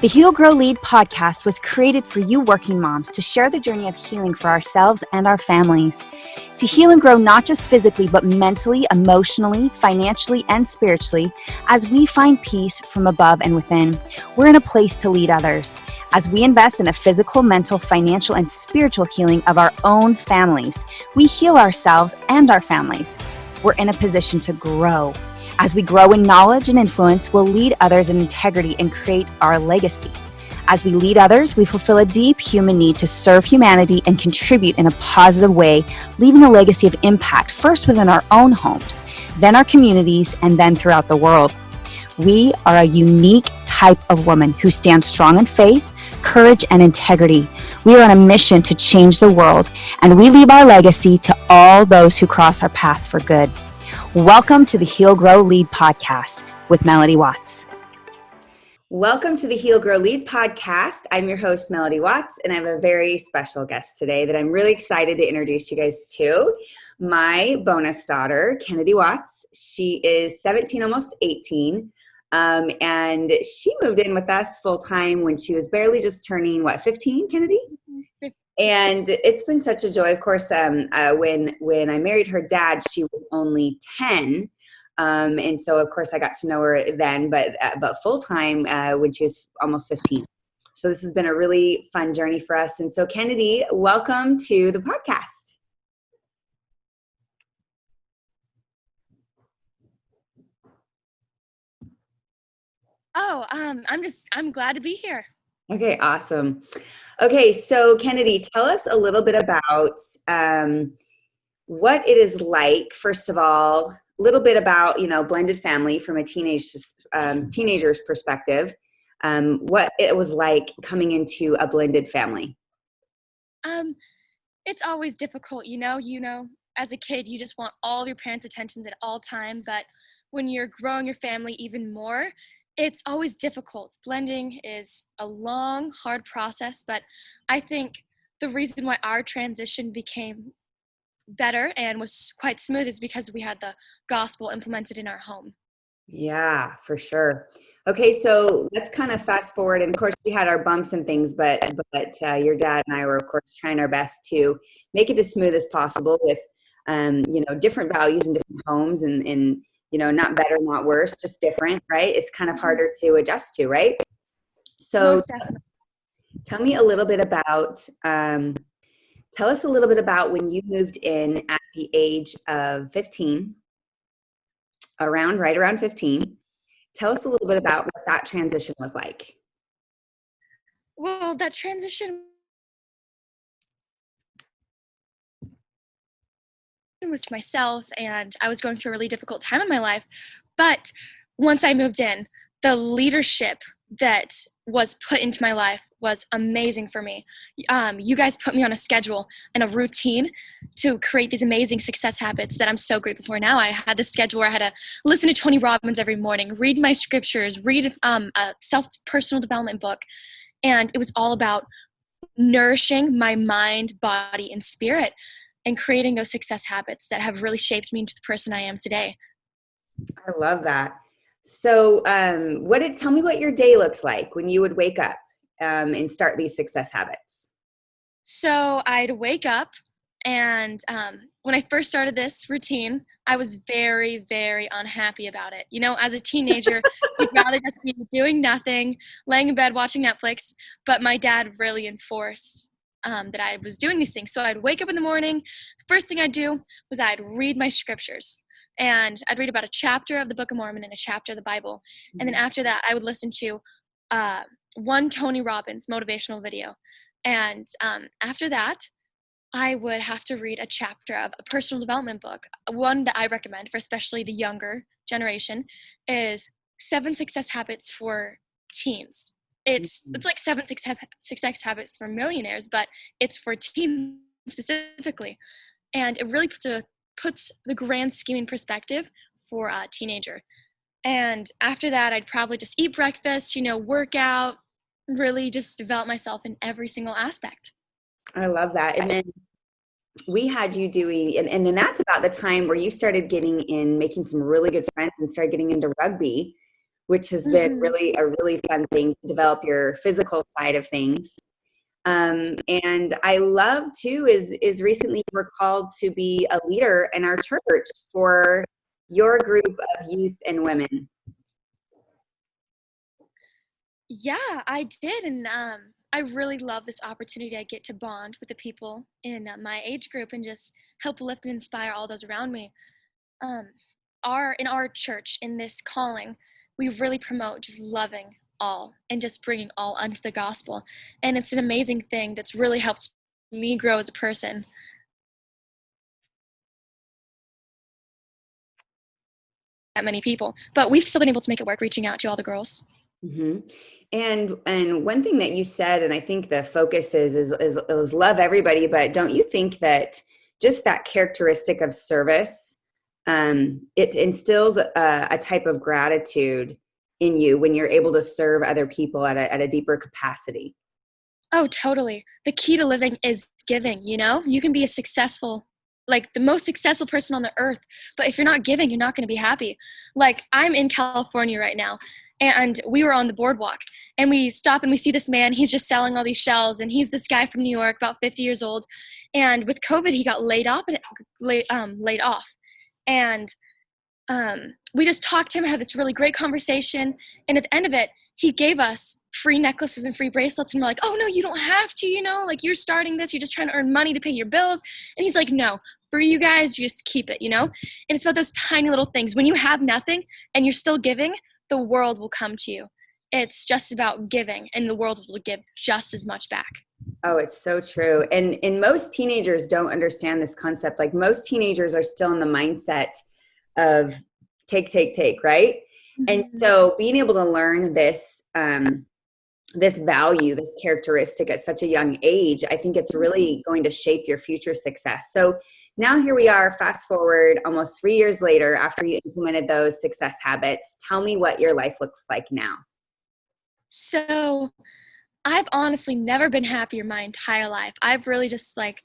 The Heal, Grow, Lead podcast was created for you working moms to share the journey of healing for ourselves and our families. To heal and grow not just physically, but mentally, emotionally, financially, and spiritually as we find peace from above and within. We're in a place to lead others. As we invest in the physical, mental, financial, and spiritual healing of our own families, we heal ourselves and our families. We're in a position to grow. As we grow in knowledge and influence, we'll lead others in integrity and create our legacy. As we lead others, we fulfill a deep human need to serve humanity and contribute in a positive way, leaving a legacy of impact first within our own homes, then our communities, and then throughout the world. We are a unique type of woman who stands strong in faith, courage, and integrity. We are on a mission to change the world, and we leave our legacy to all those who cross our path for good. Welcome to the Heal, Grow, Lead podcast with Melody Watts. Welcome to the Heal, Grow, Lead podcast. I'm your host, Melody Watts, and I have a very special guest today that I'm really excited to introduce you guys to. My bonus daughter, Kennedy Watts. She is 17, almost 18, and she moved in with us full-time when she was barely just turning, 15, Kennedy? And it's been such a joy. Of course, when I married her dad, she was only 10. And so, of course, I got to know her then, but full-time when she was almost 15. So this has been a really fun journey for us. And so, Kennedy, welcome to the podcast. I'm glad to be here. Okay, awesome. Okay, so Kennedy, tell us a little bit about what it is like, first of all, a little bit about, blended family from a teenager's perspective, what it was like coming into a blended family. It's always difficult, as a kid, you just want all of your parents' attention at all time, but when you're growing your family even more, it's always difficult. Blending is a long, hard process, but I think the reason why our transition became better and was quite smooth is because we had the gospel implemented in our home. Yeah, for sure. Okay, so let's kind of fast forward. And of course, we had our bumps and things, but your dad and I were, of course, trying our best to make it as smooth as possible with, different values in different homes and not better, not worse, just different, right? It's kind of harder to adjust to, right? So tell me a little bit about, tell us a little bit about when you moved in at the age of 15, right around 15. Tell us a little bit about what that transition was like. Well, that transition was to myself, and I was going through a really difficult time in my life. But once I moved in, the leadership that was put into my life was amazing for me. You guys put me on a schedule and a routine to create these amazing success habits that I'm so grateful for now. I had this schedule where I had to listen to Tony Robbins every morning, read my scriptures, read a personal development book, and it was all about nourishing my mind, body, and spirit, and creating those success habits that have really shaped me into the person I am today. I love that. So tell me what your day looked like when you would wake up and start these success habits. So I'd wake up, and when I first started this routine, I was very, very unhappy about it. As a teenager, you'd rather just be doing nothing, laying in bed, watching Netflix, but my dad really enforced that I was doing these things. So I'd wake up in the morning. First thing I'd do was I'd read my scriptures. And I'd read about a chapter of the Book of Mormon and a chapter of the Bible. And then after that, I would listen to one Tony Robbins motivational video. And after that, I would have to read a chapter of a personal development book. One that I recommend for especially the younger generation is 7 Success Habits for Teens. It's like 7 Success Habits for Millionaires, but it's for teens specifically. And it really puts the grand scheme in perspective for a teenager. And after that, I'd probably just eat breakfast, work out, really just develop myself in every single aspect. I love that. And then we had you doing, and then that's about the time where you started making some really good friends and started getting into rugby. which has been Mm-hmm. really a really fun thing to develop your physical side of things. And I love too is recently you were called to be a leader in our church for your group of youth and women. Yeah, I did, and I really love this opportunity I get to bond with the people in my age group and just help lift and inspire all those around me. Um, our in our church in this calling, we really promote just loving all and just bringing all unto the gospel, and it's an amazing thing that's really helped me grow as a person. That many people, but we've still been able to make it work, reaching out to all the girls. Hmm. And one thing that you said, and I think the focus is love everybody, but don't you think that just that characteristic of service, it instills a type of gratitude in you when you're able to serve other people at a deeper capacity? Oh, totally. The key to living is giving, you know? You can be a successful, like the most successful person on the earth, but if you're not giving, you're not going to be happy. Like I'm in California right now, and we were on the boardwalk, and we stop and we see this man. He's just selling all these shells, and he's this guy from New York, about 50 years old. And with COVID, he got laid off. And we just talked to him, had this really great conversation, and at the end of it, he gave us free necklaces and free bracelets, and we're like, oh no, you don't have to, you know, like you're starting this, you're just trying to earn money to pay your bills. And he's like, no, for you guys, you just keep it, you know. And it's about those tiny little things. When you have nothing and you're still giving, the world will come to you. It's just about giving, and the world will give just as much back. Oh, it's so true. And most teenagers don't understand this concept. Like most teenagers are still in the mindset of take, right? And Mm-hmm. so being able to learn this this value, this characteristic at such a young age, I think it's really going to shape your future success. So now here we are, fast forward almost 3 years later after you implemented those success habits. Tell me what your life looks like now. So I've honestly never been happier my entire life. I've really just like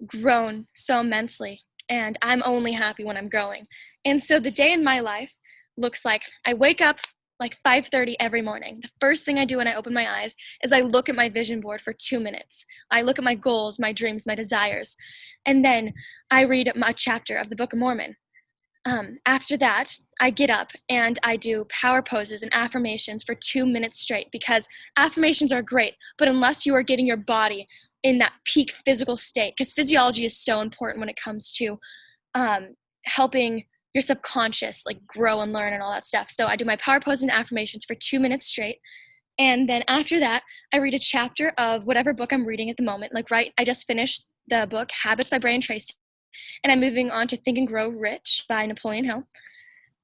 grown so immensely, and I'm only happy when I'm growing. And so the day in my life looks like I wake up like 5:30 every morning. The first thing I do when I open my eyes is I look at my vision board for 2 minutes. I look at my goals, my dreams, my desires, and then I read a chapter of the Book of Mormon. After that, I get up and I do power poses and affirmations for 2 minutes straight, because affirmations are great, but unless you are getting your body in that peak physical state, because physiology is so important when it comes to helping your subconscious like grow and learn and all that stuff. So I do my power poses and affirmations for 2 minutes straight. And then after that, I read a chapter of whatever book I'm reading at the moment. Like, right, I just finished the book Habits by Brian Tracy, and I'm moving on to Think and Grow Rich by Napoleon Hill.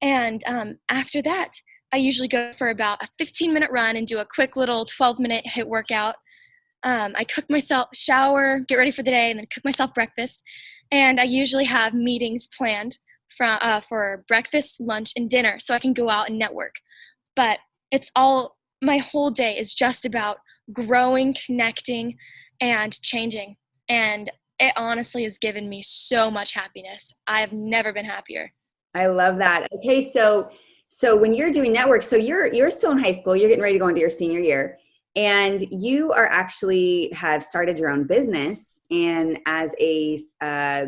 And after that, I usually go for about a 15-minute run and do a quick little 12-minute HIIT workout. I cook myself, shower, get ready for the day, and then cook myself breakfast. And I usually have meetings planned for breakfast, lunch, and dinner so I can go out and network. But it's all, my whole day is just about growing, connecting, and changing. And it honestly has given me so much happiness. I have never been happier. I love that. Okay, so when you're doing network, so you're still in high school, you're getting ready to go into your senior year, and you are actually have started your own business and as a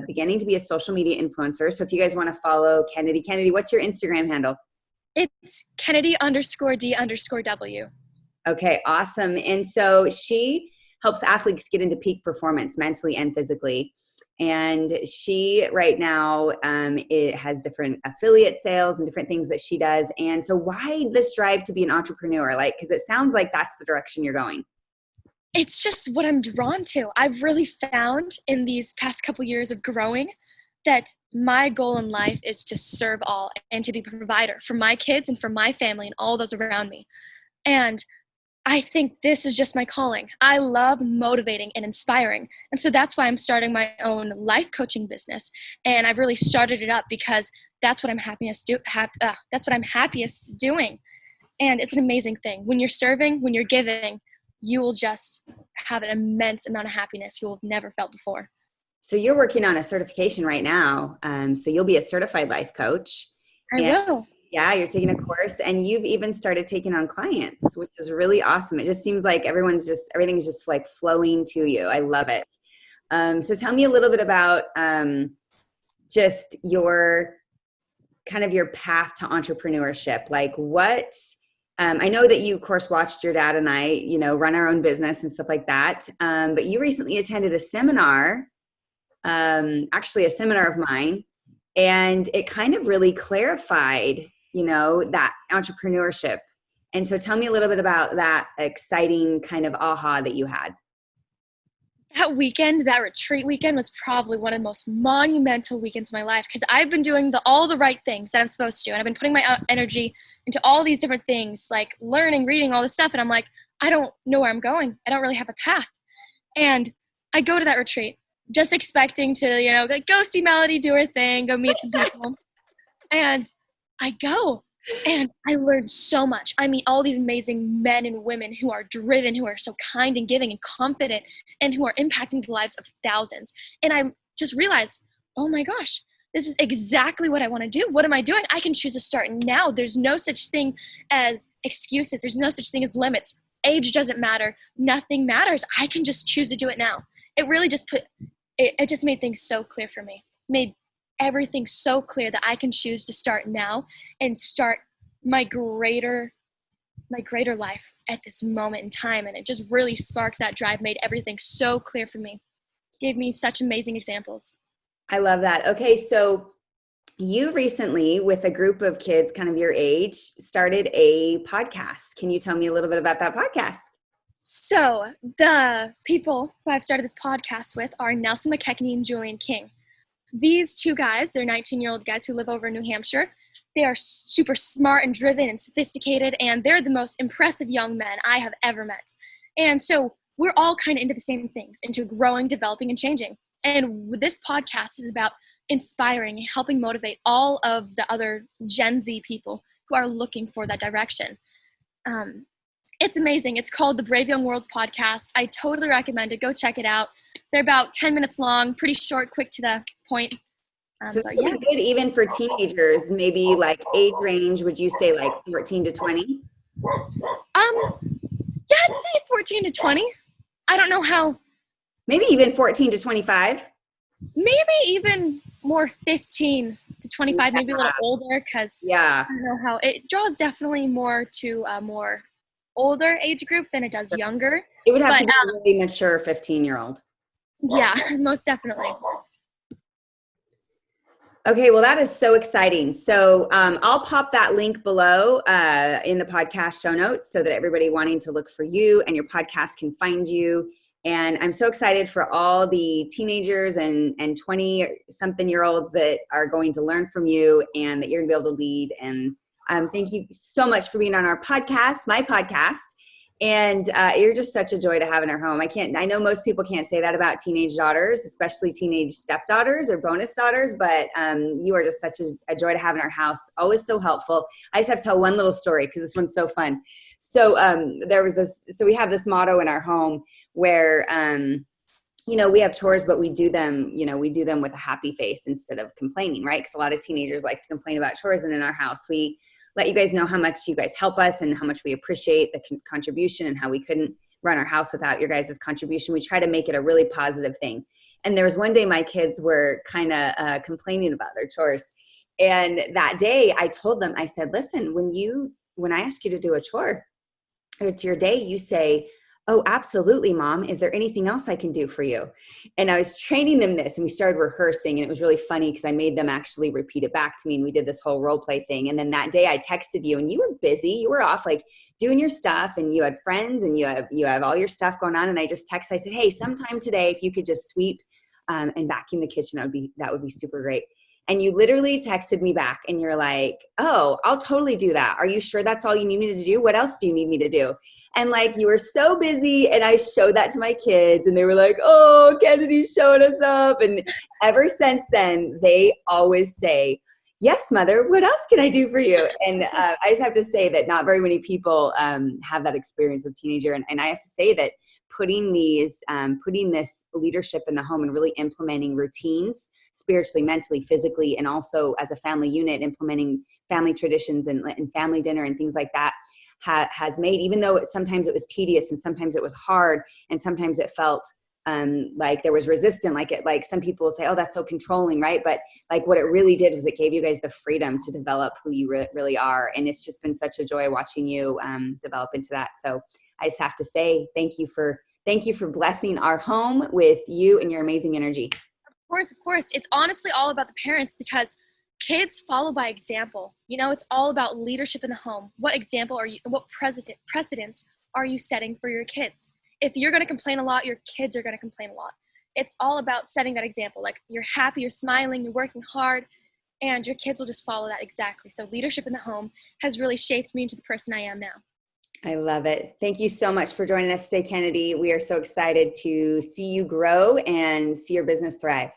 beginning to be a social media influencer. So if you guys want to follow Kennedy, what's your Instagram handle? It's Kennedy_D_W. Okay, awesome. And so she helps athletes get into peak performance mentally and physically. And she right now it has different affiliate sales and different things that she does. And so why the strive to be an entrepreneur? Like, because it sounds like that's the direction you're going. It's just what I'm drawn to. I've really found in these past couple years of growing that my goal in life is to serve all and to be a provider for my kids and for my family and all those around me. And I think this is just my calling. I love motivating and inspiring. And so that's why I'm starting my own life coaching business. And I've really started it up because that's what I'm that's what I'm happiest doing. And it's an amazing thing. When you're serving, when you're giving, you will just have an immense amount of happiness you will have never felt before. So you're working on a certification right now. So you'll be a certified life coach. I And will. Yeah, you're taking a course and you've even started taking on clients, which is really awesome. It just seems like everything's just like flowing to you. I love it. So tell me a little bit about just your kind of your path to entrepreneurship. Like what, I know that you of course watched your dad and I, run our own business and stuff like that. But you recently attended a seminar, actually a seminar of mine, and it kind of really clarified, that entrepreneurship. And so tell me a little bit about that exciting kind of aha that you had. That weekend, that retreat weekend, was probably one of the most monumental weekends of my life because I've been doing all the right things that I'm supposed to. And I've been putting my energy into all these different things, like learning, reading, all this stuff. And I'm like, I don't know where I'm going. I don't really have a path. And I go to that retreat just expecting to, like, go see Melody do her thing, go meet some people. And I go. And I learned so much. I meet all these amazing men and women who are driven, who are so kind and giving and confident, and who are impacting the lives of thousands. And I just realized, oh my gosh, this is exactly what I want to do. What am I doing? I can choose to start now. There's no such thing as excuses. There's no such thing as limits. Age doesn't matter. Nothing matters. I can just choose to do it now. It really just it just made things so clear for me. Made everything so clear that I can choose to start now and start my greater life at this moment in time. And it just really sparked that drive, made everything so clear for me, gave me such amazing examples. I love that. Okay. So you recently, with a group of kids kind of your age, started a podcast. Can you tell me a little bit about that podcast? So the people who I've started this podcast with are Nelson McKechnie and Julian King. These two guys, they're 19-year-old guys who live over in New Hampshire. They are super smart and driven and sophisticated, and they're the most impressive young men I have ever met. And so we're all kind of into the same things, into growing, developing, and changing. And this podcast is about inspiring and helping motivate all of the other Gen Z people who are looking for that direction. It's amazing. It's called the Brave Young Worlds Podcast. I totally recommend it. Go check it out. They're about 10 minutes long, pretty short, quick to the point. So but yeah, good even for teenagers. Maybe like age range, would you say like 14 to 20? Yeah, I'd say 14 to 20. I don't know how. Maybe even 14 to 25. Maybe even more 15 to 25, maybe a little older, because I don't know how it draws definitely more to a more older age group than it does younger. It would have to be a really mature 15-year-old. Yeah, most definitely. Okay, well, that is so exciting. So I'll pop that link below in the podcast show notes so that everybody wanting to look for you and your podcast can find you. And I'm so excited for all the teenagers and 20-something-year-olds that are going to learn from you and that you're going to be able to lead. And thank you so much for being on our podcast, my podcast. And you're just such a joy to have in our home. I know most people can't say that about teenage daughters, especially teenage stepdaughters or bonus daughters, but you are just such a joy to have in our house. Always so helpful. I just have to tell one little story because this one's so fun. So we have this motto in our home where, we have chores, but we do them with a happy face instead of complaining, right? Because a lot of teenagers like to complain about chores. And in our house, we let you guys know how much you guys help us and how much we appreciate the contribution and how we couldn't run our house without your guys' contribution. We try to make it a really positive thing. And there was one day my kids were kind of complaining about their chores. And that day I told them, I said, listen, when I ask you to do a chore, or it's your day, you say, oh, absolutely, Mom. Is there anything else I can do for you? And I was training them this, and we started rehearsing, and it was really funny because I made them actually repeat it back to me, and we did this whole role play thing. And then that day I texted you, and you were busy. You were off like doing your stuff, and you had friends, and you have all your stuff going on. And I just texted, I said, hey, sometime today, if you could just sweep and vacuum the kitchen, that would be super great. And you literally texted me back, and you're like, oh, I'll totally do that. Are you sure that's all you need me to do? What else do you need me to do? And like, you were so busy, and I showed that to my kids, and they were like, oh, Kennedy's showing us up. And ever since then, they always say, yes, Mother, what else can I do for you? And I just have to say that not very many people have that experience with teenager. And I have to say that putting this leadership in the home and really implementing routines spiritually, mentally, physically, and also as a family unit, implementing family traditions and family dinner and things like that has made, even though sometimes it was tedious and sometimes it was hard and sometimes it felt like there was resistance, like some people say, oh, that's so controlling, right? But like what it really did was it gave you guys the freedom to develop who you really are. And it's just been such a joy watching you develop into that. So I just have to say thank you for blessing our home with you and your amazing energy. Of course. It's honestly all about the parents, because kids follow by example. It's all about leadership in the home. What example are you, what precedence are you setting for your kids? If you're going to complain a lot, your kids are going to complain a lot. It's all about setting that example. Like, you're happy, you're smiling, you're working hard, and your kids will just follow that exactly. So leadership in the home has really shaped me into the person I am now. I love it. Thank you so much for joining us today, Kennedy. We are so excited to see you grow and see your business thrive.